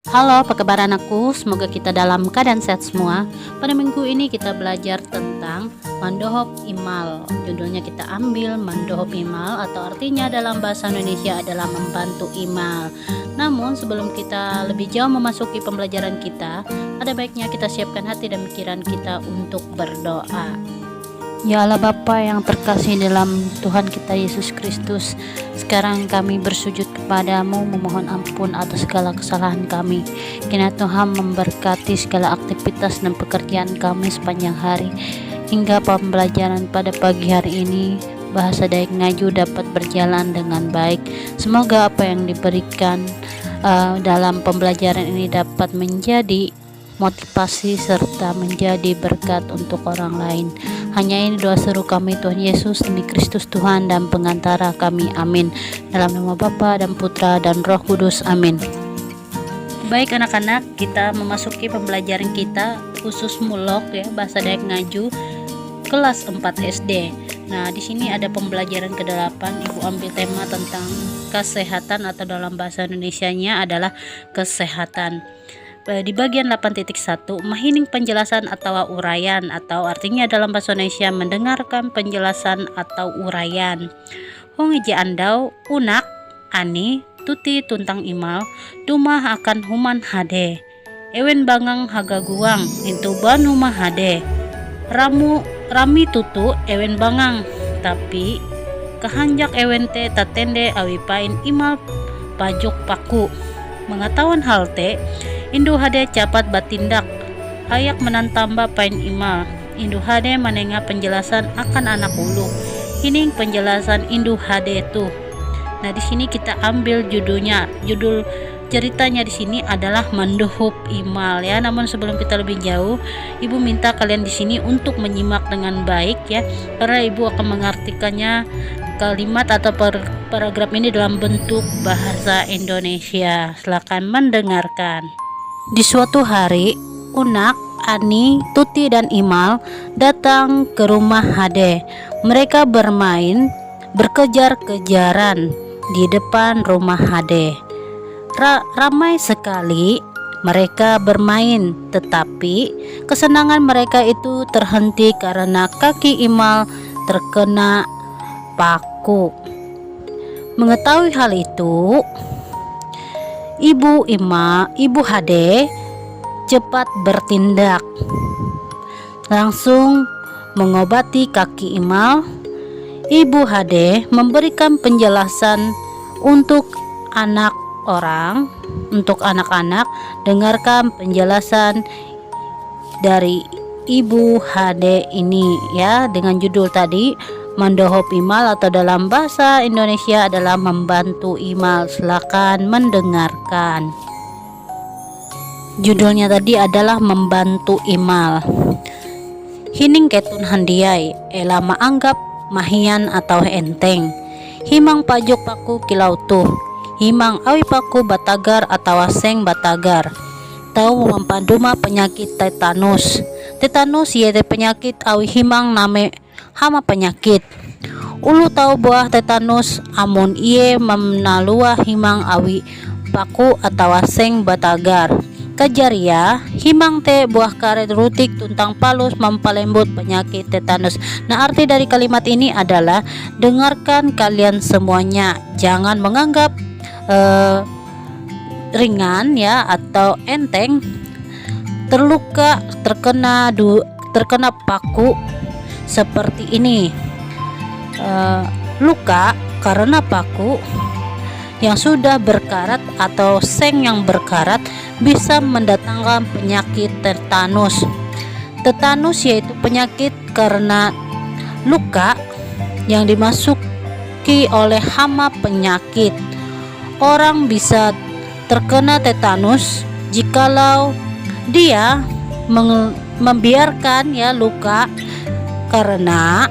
Halo, apa kabar anakku? Semoga kita dalam keadaan sehat semua. Pada minggu ini kita belajar tentang Mandohop Imal. Judulnya kita ambil Mandohop Imal atau artinya dalam bahasa Indonesia adalah membantu Imal. Namun sebelum kita lebih jauh memasuki pembelajaran kita, ada baiknya kita siapkan hati dan pikiran kita untuk berdoa. Ya Allah Bapa yang terkasih dalam Tuhan kita Yesus Kristus, sekarang kami bersujud kepadamu memohon ampun atas segala kesalahan kami. Kiranya Tuhan memberkati segala aktivitas dan pekerjaan kami sepanjang hari. Hingga pembelajaran pada pagi hari ini bahasa Dayak Ngaju dapat berjalan dengan baik. Semoga apa yang diberikan dalam pembelajaran ini dapat menjadi motivasi serta menjadi berkat untuk orang lain. Hanya ini doa seru kami Tuhan Yesus demi Kristus Tuhan dan pengantara kami, amin. Dalam nama Bapa dan Putra dan Roh Kudus, amin. Baik anak-anak, kita memasuki pembelajaran kita khusus mulok ya, bahasa Dayak Ngaju kelas 4 SD. Nah, di sini ada pembelajaran ke-8. Ibu ambil tema tentang kesehatan atau dalam bahasa Indonesianya adalah kesehatan. Di bagian 8.1 mahining penjelasan atau uraian atau artinya dalam bahasa Indonesia mendengarkan penjelasan atau uraian. Hongiji andau unak ani tuti tuntang imal dumah akan human hade ewen bangang hagaguang intuban humah hade rami tutu ewen bangang tapi kehanjak ewen te tatende awipain imal pajuk paku. Mengetahuan hal te Indu hade cepat batindak ayak menantamba pain imal. Indu hade menengah penjelasan akan anak ulu. Hining penjelasan Indu hade tuh. Nah, di sini kita ambil judulnya. Judul ceritanya di sini adalah Mandohop Imal ya. Namun sebelum kita lebih jauh, Ibu minta kalian di sini untuk menyimak dengan baik ya. Karena Ibu akan mengartikannya kalimat atau paragraf ini dalam bentuk bahasa Indonesia. Silakan mendengarkan. Di suatu hari, Unak, Ani, Tuti dan Imal datang ke rumah Hade. Mereka bermain berkejar-kejaran di depan rumah Hade. Ramai sekali mereka bermain, tetapi kesenangan mereka itu terhenti karena kaki Imal terkena paku. Mengetahui hal itu, Ibu Hade cepat bertindak, langsung mengobati kaki Imal. Ibu Hade memberikan penjelasan untuk anak-anak. Dengarkan penjelasan dari Ibu Hade ini ya, dengan judul tadi Mandohop Imal atau dalam bahasa Indonesia adalah membantu Imal. Silakan mendengarkan. Judulnya tadi adalah membantu Imal. Hining ketun handiai elama anggap mahian atau enteng. Himang pajuk paku kilau tuh. Himang awi paku batagar atau seng batagar. Tahu mempaduma penyakit tetanus. Tetanus yaitu penyakit awi himang name hama penyakit. Ulu tahu buah tetanus amun iye menalua himang awi paku atau seng batagar. Kajaria himang te buah karet rutik tuntang palus mempalembut penyakit tetanus. Nah, arti dari kalimat ini adalah dengarkan kalian semuanya, jangan menganggap ringan ya atau enteng terluka terkena paku seperti ini. Luka karena paku yang sudah berkarat atau seng yang berkarat bisa mendatangkan penyakit tetanus. Tetanus yaitu penyakit karena luka yang dimasuki oleh hama penyakit. Orang bisa terkena tetanus jikalau dia membiarkan ya luka karena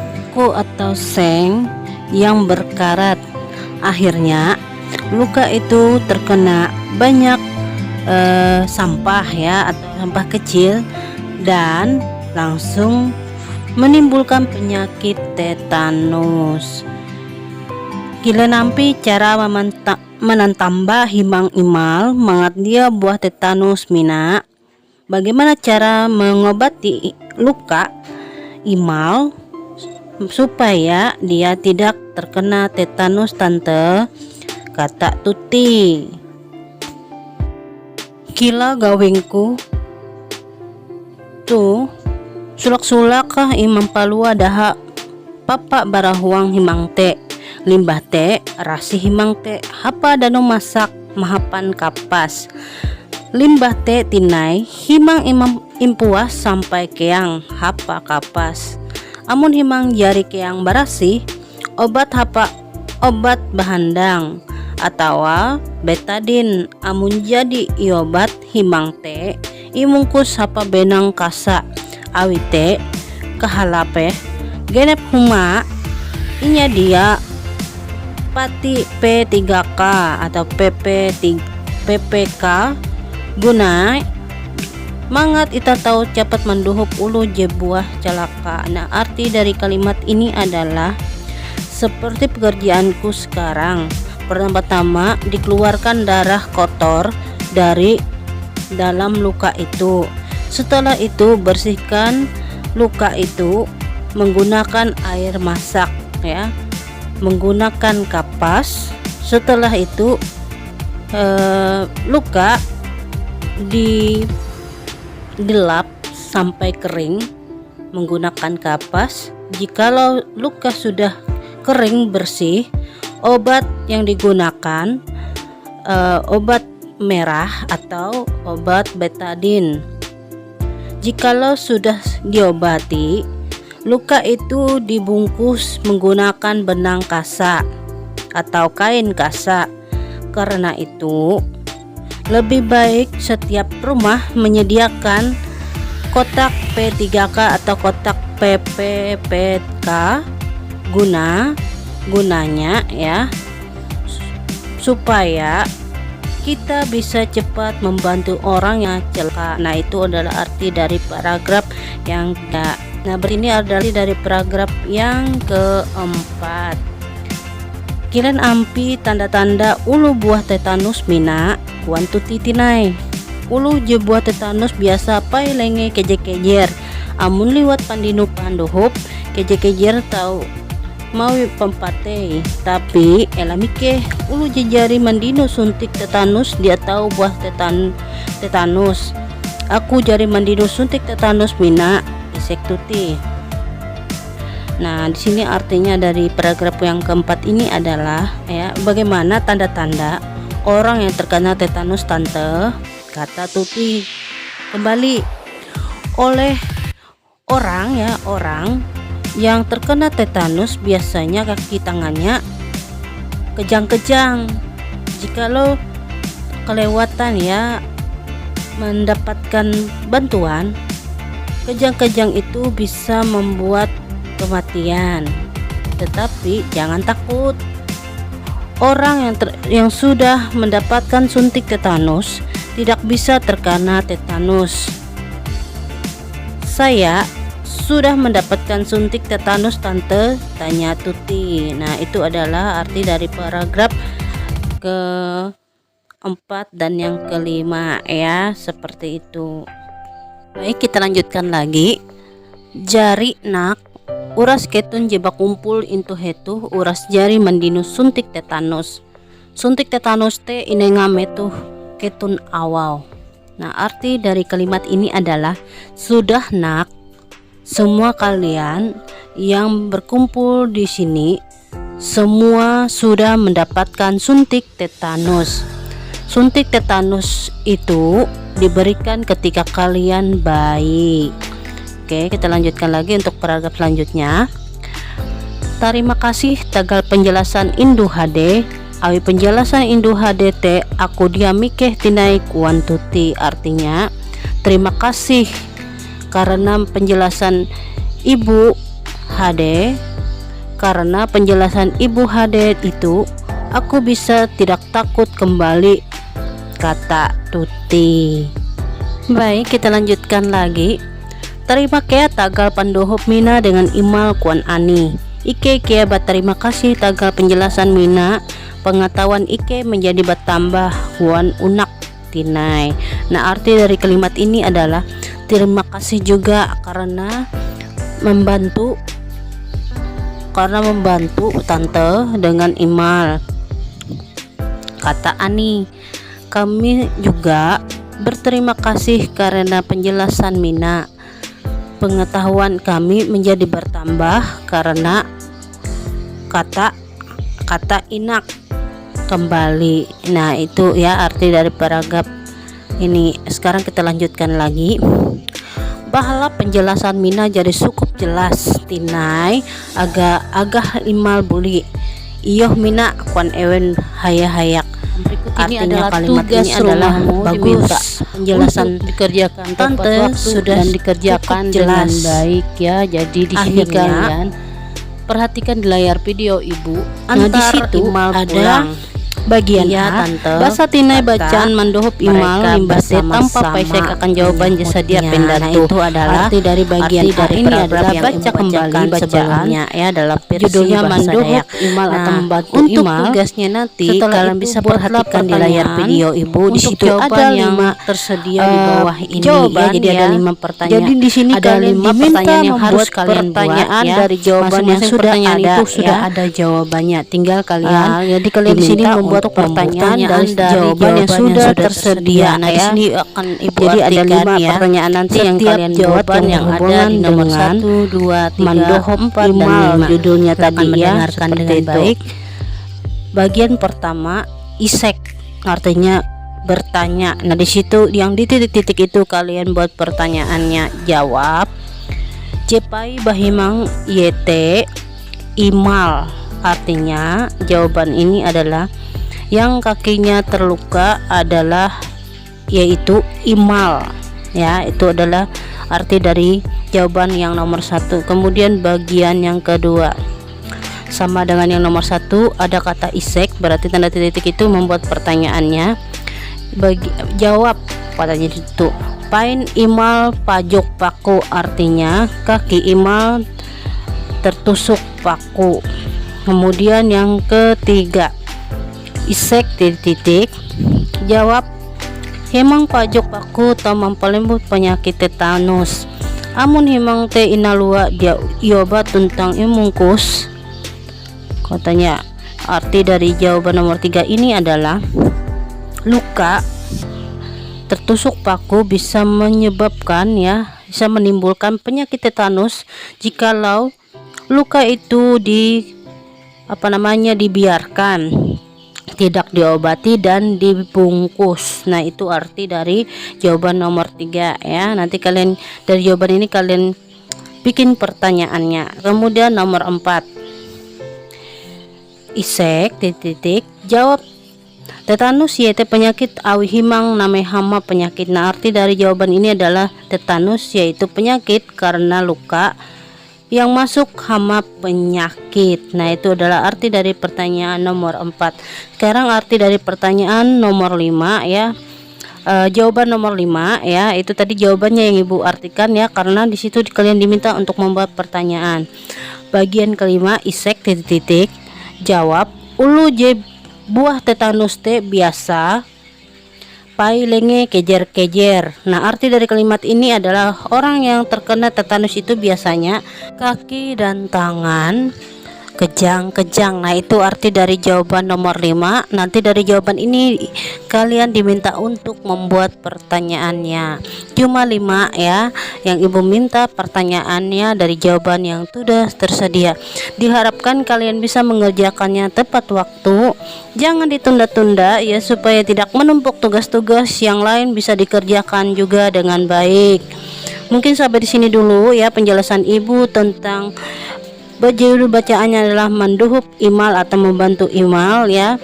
paku atau seng yang berkarat. Akhirnya luka itu terkena banyak sampah ya atau sampah kecil dan langsung menimbulkan penyakit tetanus. Gila nampi cara menantamba himang imal mangat dia buah tetanus mina. Bagaimana cara mengobati luka imal supaya dia tidak terkena tetanus tante? Kata Tuti. Kila gawengku tu sulak-sulak kah imam palua daha papa barahuang himang te limbah te rasi himang te hapa dano masak mahapan kapas limbah te tinai himang imam impuas sampai keang hapa kapas amun himang jari keang barasi obat hapa obat bahandang atau betadin amun jadi iobat himang te imungkus hapa benang kasa awite kahalape genep huma inya dia pati P3K atau PPK guna mangat ita tahu cepat menduhup ulu je buah celaka. Nah, arti dari kalimat ini adalah seperti pekerjaanku sekarang. Pertama-tama dikeluarkan darah kotor dari dalam luka itu. Setelah itu bersihkan luka itu menggunakan air masak ya, menggunakan kapas. Setelah itu luka dilap sampai kering menggunakan kapas. Jikalau luka sudah kering bersih, obat yang digunakan obat merah atau obat betadin. Jikalau sudah diobati, luka itu dibungkus menggunakan benang kasa atau kain kasa. Karena itu lebih baik setiap rumah menyediakan kotak P3K atau kotak PPK gunanya ya, supaya kita bisa cepat membantu orang yang celaka. Nah, itu adalah arti dari paragraf yang tidak. Nah, ini adalah dari paragraf yang keempat. Kilen ampi tanda-tanda ulu buah tetanus mina kuantu titinai. Ulu je buah tetanus biasa pai lenge keje-kejer. Amun liwat pandinu pandohop keje-kejer tahu mau pempate, tapi elamike ulu jejari mandino suntik tetanus dia tahu buah tetanus. Aku jari mandino suntik tetanus mina isek Tuti. Nah, di sini artinya dari paragraf yang keempat ini adalah ya, bagaimana tanda-tanda orang yang terkena tetanus tante? Kata Tuti. Kembali oleh orang yang terkena tetanus biasanya kaki tangannya kejang-kejang. Jikalau kelewatan ya mendapatkan bantuan, kejang-kejang itu bisa membuat kematian. Tetapi jangan takut. Orang yang sudah mendapatkan suntik tetanus tidak bisa terkena tetanus. Saya sudah mendapatkan suntik tetanus tante, tanya Tuti. Nah, itu adalah arti dari paragraf keempat dan yang kelima ya, seperti itu. Baik, kita lanjutkan lagi. Jari nak uras ketun jebak kumpul into hetu uras jari mandinu suntik tetanus. Suntik tetanus te inengame tuh ketun awal. Nah, arti dari kalimat ini adalah sudah nak, semua kalian yang berkumpul di sini semua sudah mendapatkan suntik tetanus. Suntik tetanus itu diberikan ketika kalian bayi. Oke, kita lanjutkan lagi untuk paragraf selanjutnya. Terima kasih tagal penjelasan Indu HD. Awi penjelasan Indu HD te aku dia mikeh tinai kuantuti. Artinya terima kasih karena penjelasan Ibu HD. Karena penjelasan Ibu HD itu aku bisa tidak takut kembali, kata Tuti. Baik, kita lanjutkan lagi. Terima kasih tagal pandohop mina dengan imal kuan ani. Ike kia terima kasih tagal penjelasan mina pengetahuan Ike menjadi bertambah wan unak tinai. Nah, arti dari kalimat ini adalah terima kasih juga karena membantu tante dengan imal. Kata Ani, kami juga berterima kasih karena penjelasan Mina. Pengetahuan kami menjadi bertambah karena kata inak kembali. Nah, itu ya arti dari paragraf ini. Sekarang kita lanjutkan lagi. Bahala penjelasan Mina jadi cukup jelas tinai agak imal buli iyoh Mina kuan ewen hayak. Berikut ini adalah kalimat tugas ini adalah bagus. Penjelasan dikerjakan tante sudah dan dikerjakan dengan baik ya. Jadi di sini kalian perhatikan di layar video ibu. Nah, di situ ada bagian A, bahasa tinai bacaan mandohop imal limbas tanpa paisek akan jawaban jasa dia pendatu. Itu adalah arti dari bagian A ini adalah baca kembali bacaannya ya dalam versi judulnya mandohop imal atau membantu untuk imal. Tugasnya nanti kalian bisa perhatikan di layar video ibu. Di situ ada 5 tersedia di bawah ini jawaban, ya. Jadi ada 5 pertanyaan. Jadi di sini ada 5 pertanyaan yang harus kalian buat ya. Dari jawaban yang sudah ada itu sudah ada jawabannya. Tinggal kalian jadi kalian di sini membuat pertanyaan dari jawaban yang sudah tersedia. Nah, ya. Di sini akan ibu jadi ada 5 ya. Pertanyaan nanti yang kalian jawab yang ada di nomor 1, 2, 3, mandohop 4 dan 5. Judulnya tadi ya seperti itu. Baik. Bagian pertama isek artinya bertanya. Nah, di situ yang di titik-titik itu kalian buat pertanyaannya. Jawab Jepai bahimang yete imal. Artinya jawaban ini adalah yang kakinya terluka adalah yaitu imal ya. Itu adalah arti dari jawaban yang nomor 1. Kemudian bagian yang kedua sama dengan yang nomor 1, ada kata isek, berarti tanda titik itu membuat pertanyaannya. Jawab katanya itu pain imal pajok paku, artinya kaki imal tertusuk paku. Kemudian yang ketiga isek titik jawab hemang pajok paku atau mempelembut penyakit tetanus, amun hemang te inalua dia iobat tentang imungkus katanya. Arti dari jawaban nomor 3 ini adalah luka tertusuk paku bisa menyebabkan ya, bisa menimbulkan penyakit tetanus jikalau luka itu dibiarkan, tidak diobati dan dibungkus. Nah, itu arti dari jawaban nomor 3 ya. Nanti kalian dari jawaban ini kalian bikin pertanyaannya. Kemudian nomor 4 isek titik jawab tetanus yaitu penyakit awi himang name hama penyakit. Nah, arti dari jawaban ini adalah tetanus yaitu penyakit karena luka yang masuk hama penyakit. Nah, itu adalah arti dari pertanyaan nomor 4. Sekarang arti dari pertanyaan nomor 5 ya. Jawaban nomor 5 ya, itu tadi jawabannya yang ibu artikan ya, karena di situ kalian diminta untuk membuat pertanyaan. Bagian kelima isek titik jawab ulu je buah tetanus te biasa pai lenge kejer-kejer. Nah, arti dari kalimat ini adalah orang yang terkena tetanus itu biasanya kaki dan tangan kejang-kejang. Nah, itu arti dari jawaban nomor 5. Nanti dari jawaban ini kalian diminta untuk membuat pertanyaannya. Cuma 5 ya yang ibu minta pertanyaannya dari jawaban yang sudah tersedia. Diharapkan kalian bisa mengerjakannya tepat waktu. Jangan ditunda-tunda ya, supaya tidak menumpuk tugas-tugas yang lain, bisa dikerjakan juga dengan baik. Mungkin sampai di sini dulu ya penjelasan ibu tentang judul bacaannya adalah manduhub imal atau membantu imal ya,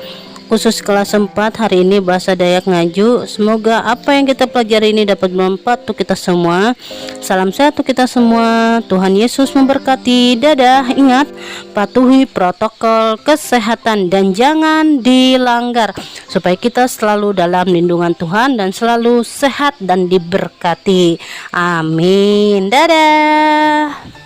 khusus kelas 4 hari ini bahasa Dayak Ngaju. Semoga apa yang kita pelajari ini dapat bermanfaat untuk kita semua. Salam sehat untuk kita semua. Tuhan Yesus memberkati. Dadah. Ingat, patuhi protokol kesehatan dan jangan dilanggar supaya kita selalu dalam lindungan Tuhan dan selalu sehat dan diberkati. Amin. Dadah.